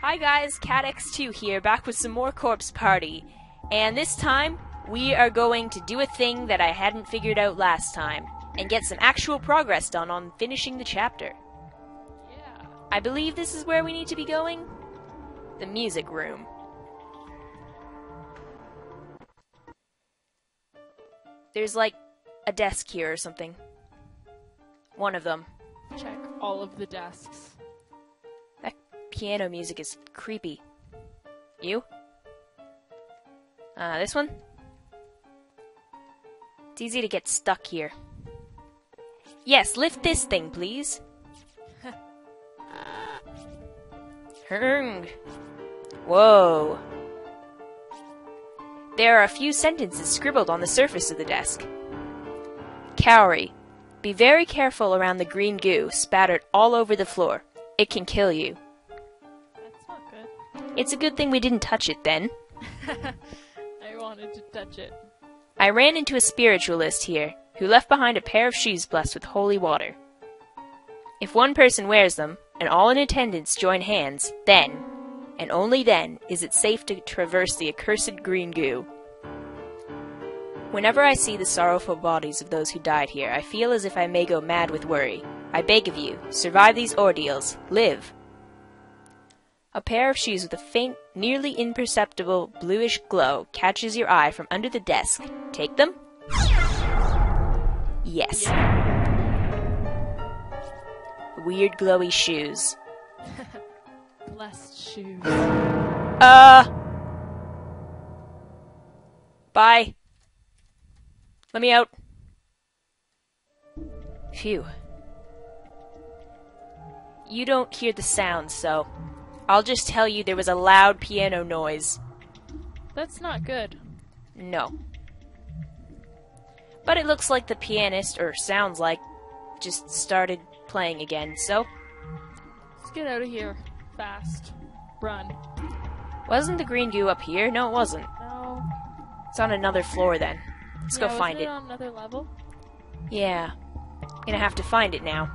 Hi guys, CatX2 here, back with some more Corpse Party. And this time, we are going to do a thing that I hadn't figured out last time, and get some actual progress done on finishing the chapter. Yeah. I believe this is where we need to be going? The music room. There's like a desk here or something. One of them. Check all of the desks. That piano music is creepy. You? This one? It's easy to get stuck here. Yes, lift this thing, please. Herng. Whoa. There are a few sentences scribbled on the surface of the desk. Cowrie, be very careful around the green goo spattered all over the floor. It can kill you. That's not good. It's a good thing we didn't touch it then. I wanted to touch it. I ran into a spiritualist here, who left behind a pair of shoes blessed with holy water. If one person wears them, and all in attendance join hands, then, and only then, is it safe to traverse the accursed green goo. Whenever I see the sorrowful bodies of those who died here, I feel as if I may go mad with worry. I beg of you, survive these ordeals. Live. A pair of shoes with a faint, nearly imperceptible bluish glow catches your eye from under the desk. Take them? Yes. Yeah. Weird glowy shoes. Blessed shoes. Bye. Let me out. Phew. You don't hear the sound, so I'll just tell you there was a loud piano noise. That's not good. No. But it looks like the pianist, or sounds like, just started playing again, so... Let's get out of here. Fast. Run. Wasn't the green goo up here? No, it wasn't. No. It's on another floor then. Let's go find wasn't it. On another level? Yeah. Gonna have to find it now.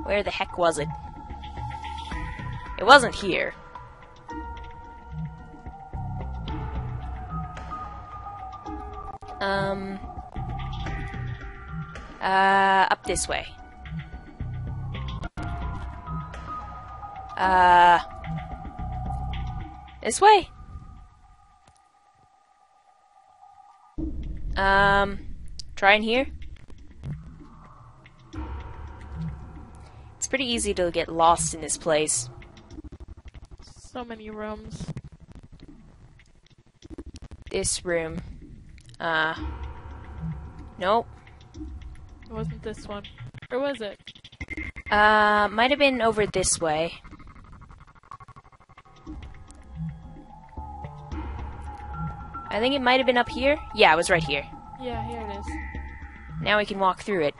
Where the heck was it? It wasn't here. Up this way. This way? Try in here? It's pretty easy to get lost in this place. So many rooms. This room. Nope. It wasn't this one. Or was it? Might have been over this way. I think it might have been up here. Yeah, it was right here. Yeah, here it is. Now we can walk through it.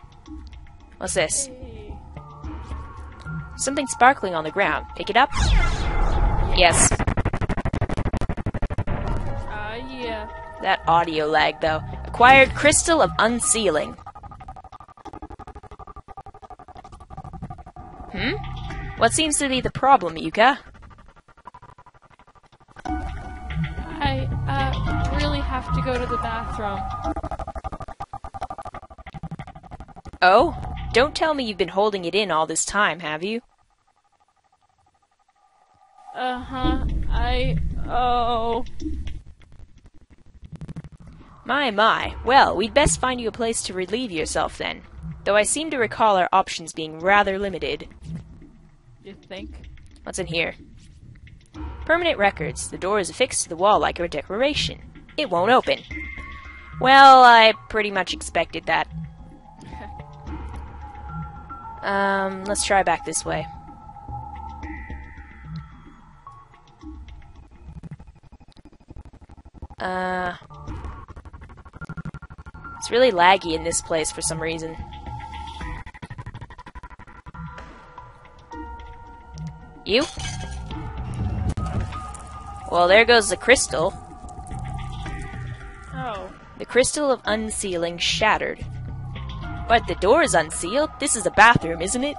What's this? Hey. Something sparkling on the ground. Pick it up? Yes. Yeah. That audio lag, though. Acquired Crystal of Unsealing. What seems to be the problem, Yuka? I really have to go to the bathroom. Oh? Don't tell me you've been holding it in all this time, have you? Uh-huh. Oh. My. Well, we'd best find you a place to relieve yourself then. Though I seem to recall our options being rather limited. You think? What's in here? Permanent records. The door is affixed to the wall like a decoration. It won't open. Well, I pretty much expected that. Let's try back this way. It's really laggy in this place for some reason. You? Well, there goes the crystal. Oh. The crystal of unsealing shattered. But the door is unsealed. This is a bathroom, isn't it?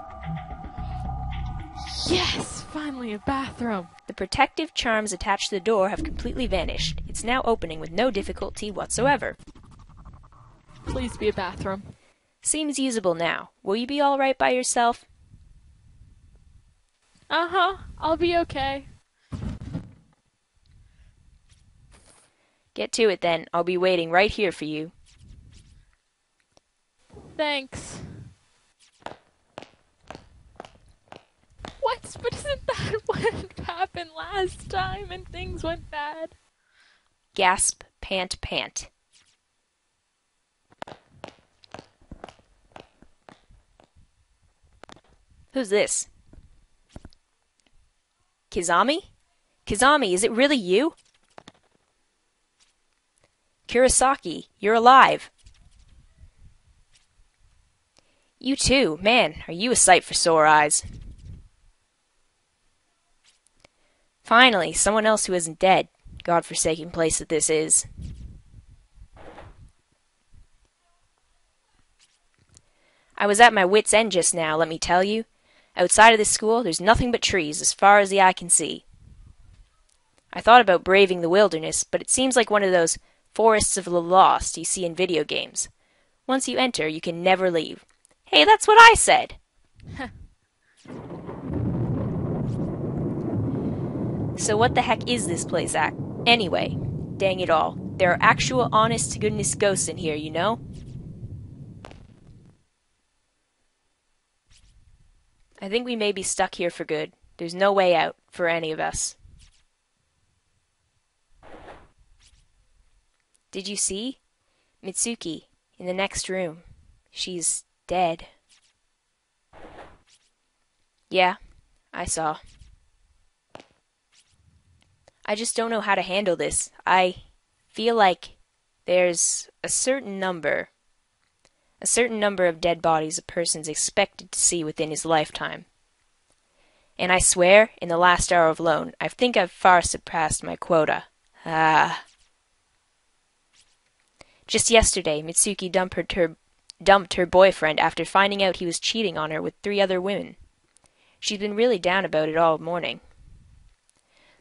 Yes! Finally a bathroom! The protective charms attached to the door have completely vanished. It's now opening with no difficulty whatsoever. Please be a bathroom. Seems usable now. Will you be all right by yourself? Uh-huh. I'll be okay. Get to it then. I'll be waiting right here for you. Thanks. What? But isn't that what happened last time and things went bad? Gasp, pant, pant. Who's this? Kizami? Kizami, is it really you? Kurosaki, you're alive. You too. Man, are you a sight for sore eyes. Finally, someone else who isn't dead. God-forsaken place that this is. I was at my wit's end just now, let me tell you. Outside of this school, there's nothing but trees as far as the eye can see. I thought about braving the wilderness, but it seems like one of those forests of the lost you see in video games. Once you enter, you can never leave. Hey, that's what I said! So what the heck is this place at? Anyway, dang it all. There are actual honest-to-goodness ghosts in here, you know? I think we may be stuck here for good. There's no way out for any of us. Did you see? Mitsuki, in the next room. She's dead. Yeah, I saw. I just don't know how to handle this. I feel like there's a certain number of dead bodies a person's expected to see within his lifetime. And I swear, in the last hour alone, I think I've far surpassed my quota. Just yesterday, Mitsuki dumped her boyfriend after finding out he was cheating on her with 3 other women. She's been really down about it all morning.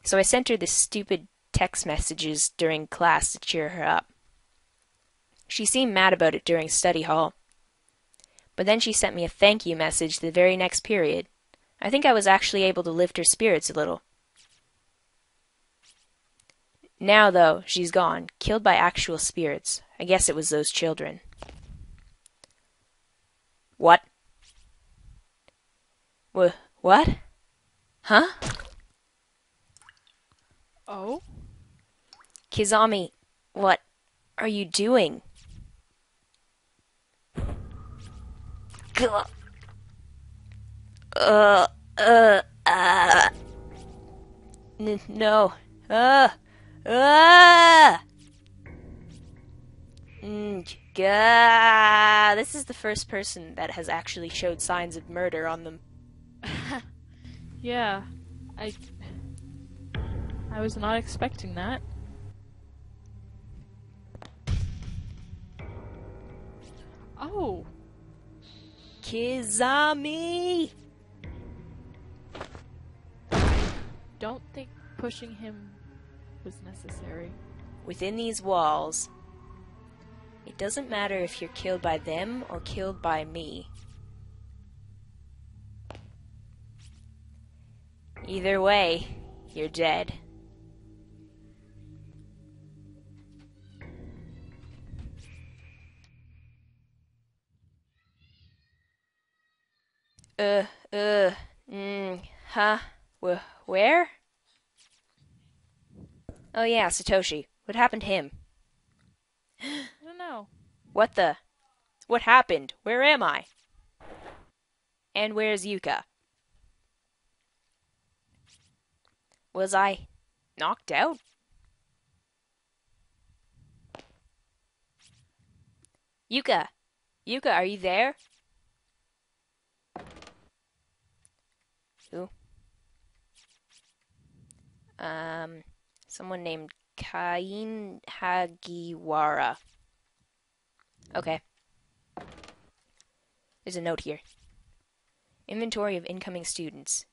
So I sent her the stupid text messages during class to cheer her up. She seemed mad about it during study hall. But then she sent me a thank you message the very next period. I think I was actually able to lift her spirits a little. Now, though, she's gone, killed by actual spirits. I guess it was those children. What? What? Huh? Oh? Kizami, what are you doing? No. This is the first person that has actually showed signs of murder on them. Yeah. I was not expecting that. Oh. Kizami! Don't think pushing him was necessary. Within these walls, it doesn't matter if you're killed by them or killed by me. Either way, you're dead. Where? Oh yeah, Satoshi. What happened to him? I don't know. What happened? Where am I? And where's Yuka? Was I knocked out? Yuka! Yuka, are you there? Who? Someone named Kain Hagiwara. Okay. There's a note here. Inventory of incoming students.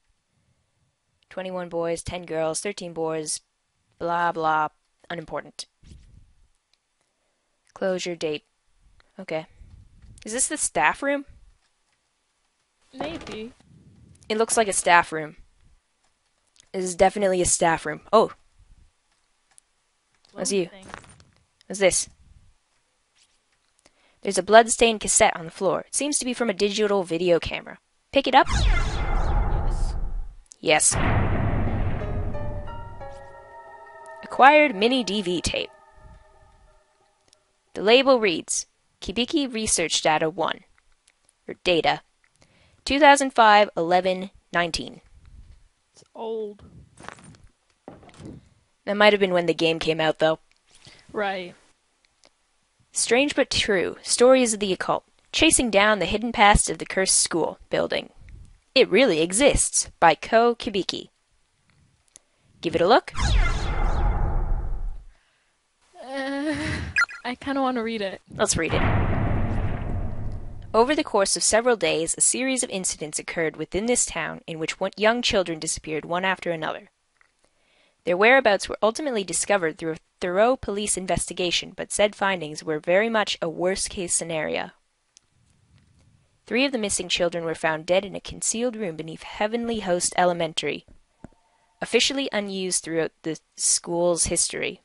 21 boys, 10 girls, 13 boys, blah blah, unimportant. Closure date. Okay. Is this the staff room? Maybe. It looks like a staff room. This is definitely a staff room. Oh, that's you. What's this? There's a blood-stained cassette on the floor. It seems to be from a digital video camera. Pick it up? Yes. Yes. Acquired mini DV tape. The label reads, Kibiki Research Data 1. Or Data. 2005, 11, 19. It's old. That might have been when the game came out, though. Right. Strange but true. Stories of the occult. Chasing down the hidden past of the cursed school building. It really exists. By Ko Kibiki. Give it a look. I kind of want to read it. Let's read it. Over the course of several days, a series of incidents occurred within this town in which young children disappeared one after another. Their whereabouts were ultimately discovered through a thorough police investigation, but said findings were very much a worst-case scenario. 3 of the missing children were found dead in a concealed room beneath Heavenly Host Elementary, officially unused throughout the school's history.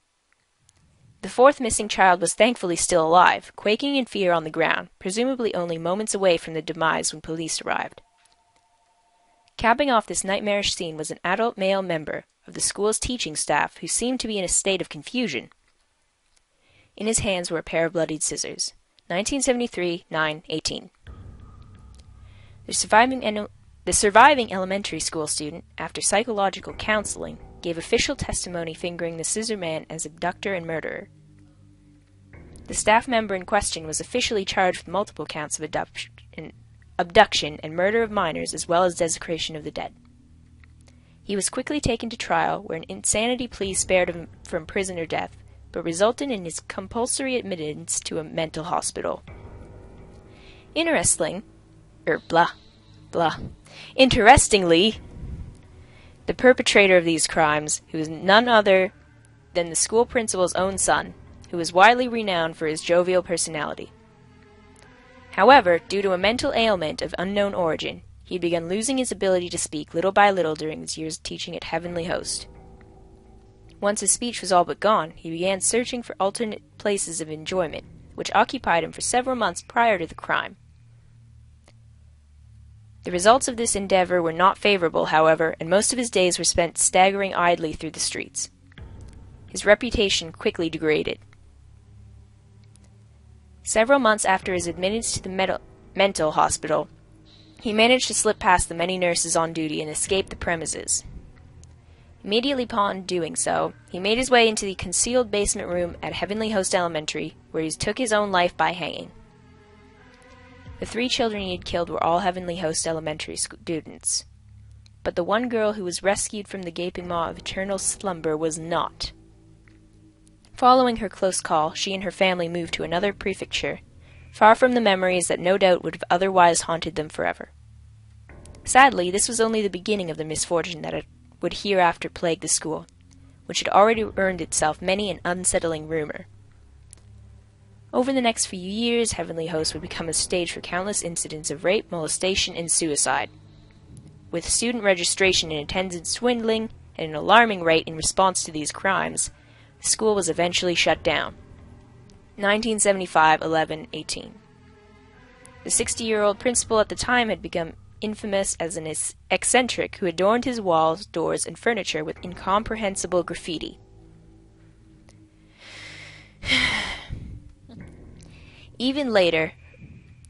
The 4th missing child was thankfully still alive, quaking in fear on the ground, presumably only moments away from the demise when police arrived. Capping off this nightmarish scene was an adult male member of the school's teaching staff who seemed to be in a state of confusion. In his hands were a pair of bloodied scissors. 1973, 9/18. The surviving elementary school student, after psychological counseling, gave official testimony fingering the scissor man as abductor and murderer. The staff member in question was officially charged with multiple counts of abduction and murder of minors as well as desecration of the dead. He was quickly taken to trial, where an insanity plea spared him from prison or death, but resulted in his compulsory admittance to a mental hospital. Interestingly, the perpetrator of these crimes, who was none other than the school principal's own son, who was widely renowned for his jovial personality. However, due to a mental ailment of unknown origin, he began losing his ability to speak little by little during his years teaching at Heavenly Host. Once his speech was all but gone, he began searching for alternate places of enjoyment, which occupied him for several months prior to the crime. The results of this endeavor were not favorable, however, and most of his days were spent staggering idly through the streets. His reputation quickly degraded. Several months after his admittance to the mental hospital, he managed to slip past the many nurses on duty and escape the premises. Immediately upon doing so, he made his way into the concealed basement room at Heavenly Host Elementary, where he took his own life by hanging. The 3 children he had killed were all Heavenly Host Elementary students, but the one girl who was rescued from the gaping maw of eternal slumber was not. Following her close call, she and her family moved to another prefecture, far from the memories that no doubt would have otherwise haunted them forever. Sadly, this was only the beginning of the misfortune that would hereafter plague the school, which had already earned itself many an unsettling rumor. Over the next few years, Heavenly Host would become a stage for countless incidents of rape, molestation, and suicide. With student registration and attendance dwindling at an alarming rate in response to these crimes, the school was eventually shut down. 1975, 11, 18. The 60-year-old principal at the time had become infamous as an eccentric who adorned his walls, doors, and furniture with incomprehensible graffiti. Even later,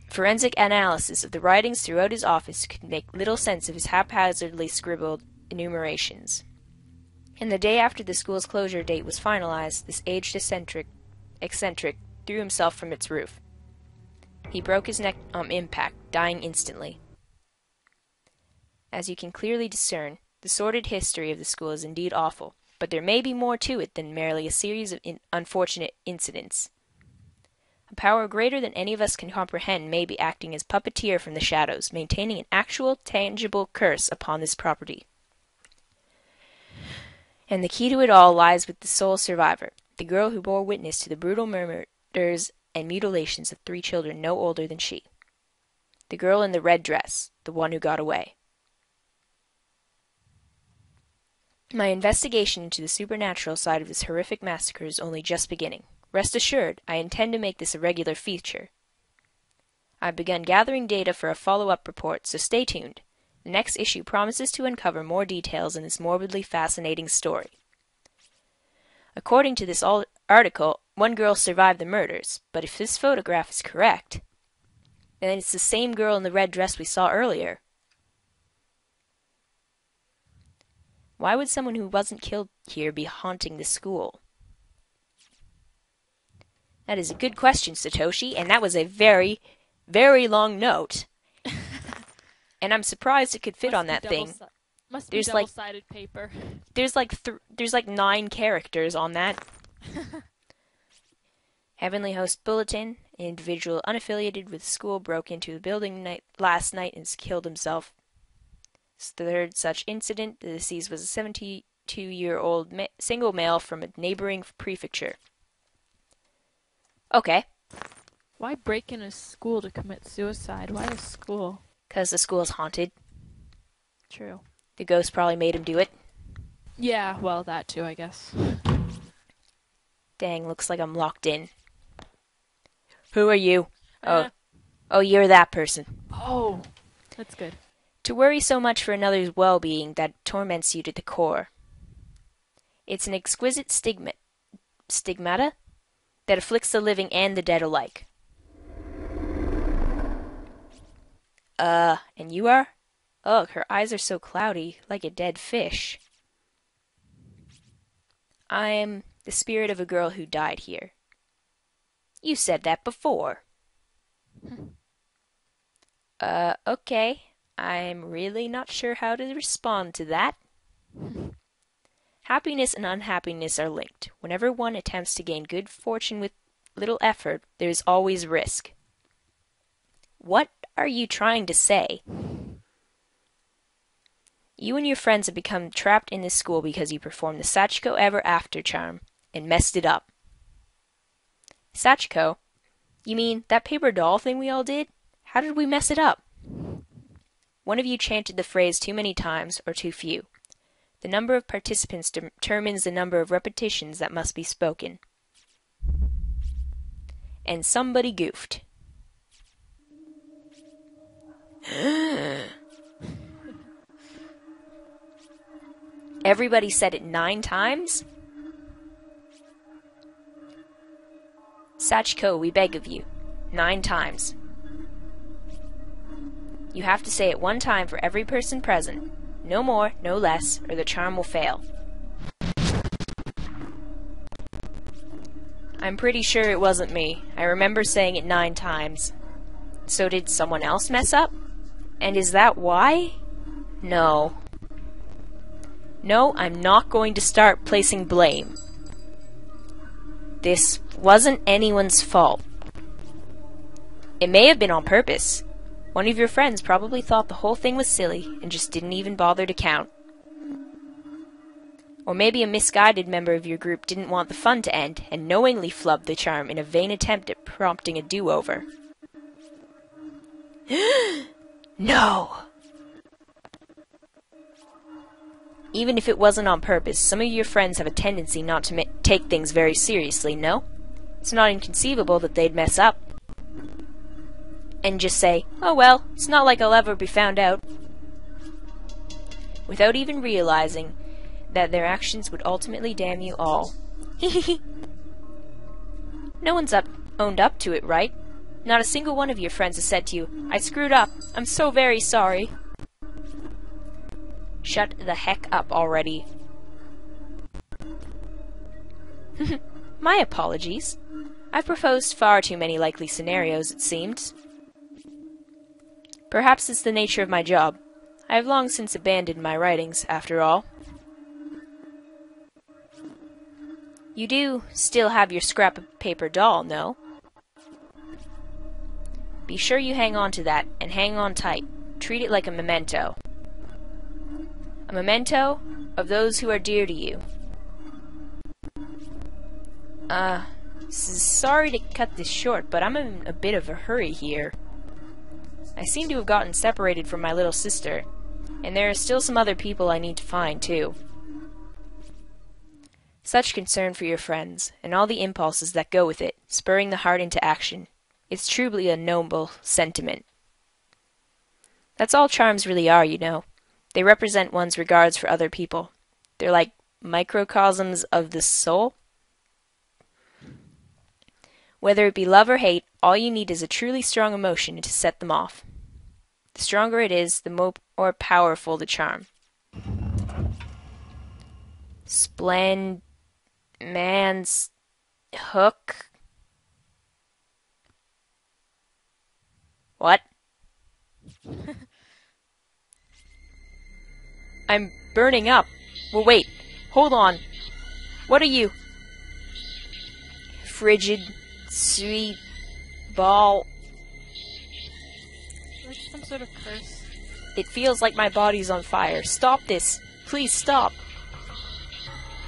forensic analysis of the writings throughout his office could make little sense of his haphazardly scribbled enumerations. And the day after the school's closure date was finalized, this aged eccentric threw himself from its roof. He broke his neck on impact, dying instantly. As you can clearly discern, the sordid history of the school is indeed awful, but there may be more to it than merely a series of unfortunate incidents. A power greater than any of us can comprehend may be acting as puppeteer from the shadows, maintaining an actual, tangible curse upon this property. And the key to it all lies with the sole survivor, the girl who bore witness to the brutal murders and mutilations of 3 children no older than she. The girl in the red dress, the one who got away. My investigation into the supernatural side of this horrific massacre is only just beginning. Rest assured, I intend to make this a regular feature. I've begun gathering data for a follow-up report, so stay tuned. The next issue promises to uncover more details in this morbidly fascinating story. According to this article, 1 girl survived the murders, but if this photograph is correct, then it's the same girl in the red dress we saw earlier. Why would someone who wasn't killed here be haunting the school? That is a good question, Satoshi, and that was a very, very long note. And I'm surprised it could fit on that thing. Must be double-sided paper. There's like 9 characters on that. Heavenly Host Bulletin. An individual unaffiliated with the school broke into the building last night and killed himself. It's the 3rd such incident. The deceased was a 72-year-old single male from a neighboring prefecture. Okay. Why break in a school to commit suicide? Why a school? Because the school's haunted. True. The ghost probably made him do it. Yeah, well, that too, I guess. Dang, looks like I'm locked in. Who are you? Oh, you're that person. Oh, that's good. To worry so much for another's well-being that torments you to the core. It's an exquisite stigmata that afflicts the living and the dead alike. And you are? Ugh, her eyes are so cloudy, like a dead fish. I am the spirit of a girl who died here. You said that before. Okay. I'm really not sure how to respond to that. Happiness and unhappiness are linked. Whenever one attempts to gain good fortune with little effort, there is always risk. What are you trying to say? You and your friends have become trapped in this school because you performed the Sachiko Ever After charm and messed it up. Sachiko? You mean that paper doll thing we all did? How did we mess it up? One of you chanted the phrase too many times or too few. The number of participants determines the number of repetitions that must be spoken. And somebody goofed. Everybody said it 9 times? Sachiko, we beg of you. 9 times. You have to say it 1 time for every person present. No more, no less, or the charm will fail. I'm pretty sure it wasn't me. I remember saying it 9 times. So did someone else mess up? And is that why? No. No, I'm not going to start placing blame. This wasn't anyone's fault. It may have been on purpose. One of your friends probably thought the whole thing was silly and just didn't even bother to count. Or maybe a misguided member of your group didn't want the fun to end and knowingly flubbed the charm in a vain attempt at prompting a do-over. No! Even if it wasn't on purpose, some of your friends have a tendency not to take things very seriously, no? It's not inconceivable that they'd mess up. And just say, oh well, it's not like I'll ever be found out. Without even realizing that their actions would ultimately damn you all. No one's owned up to it, right? Not a single one of your friends has said to you, I screwed up, I'm so very sorry. Shut the heck up already. My apologies. I've proposed far too many likely scenarios, it seems. Perhaps it's the nature of my job. I have long since abandoned my writings, after all. You do still have your scrap of paper doll, no? Be sure you hang on to that, and hang on tight. Treat it like a memento. A memento of those who are dear to you, Sorry to cut this short, but I'm in a bit of a hurry here. I seem to have gotten separated from my little sister, and there are still some other people I need to find, too. Such concern for your friends, and all the impulses that go with it, spurring the heart into action. It's truly a noble sentiment. That's all charms really are, you know. They represent one's regards for other people. They're like microcosms of the soul. Whether it be love or hate, all you need is a truly strong emotion to set them off. The stronger it is, the more powerful the charm. Man's hook. What? I'm burning up. Well, wait. Hold on. What are you? Frigid, sweet ball. Like some sort of curse. It feels like my body's on fire. Stop this. Please stop.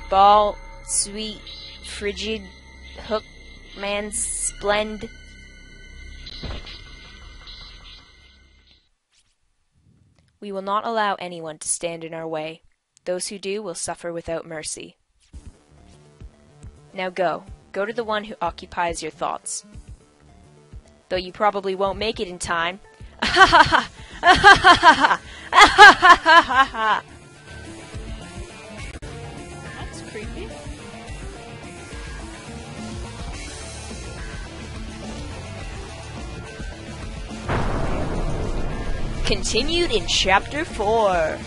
Ball, sweet, frigid, hook, man, splend. We will not allow anyone to stand in our way. Those who do will suffer without mercy. Now go. Go to the one who occupies your thoughts. Though you probably won't make it in time. That's creepy. Continued in Chapter 4.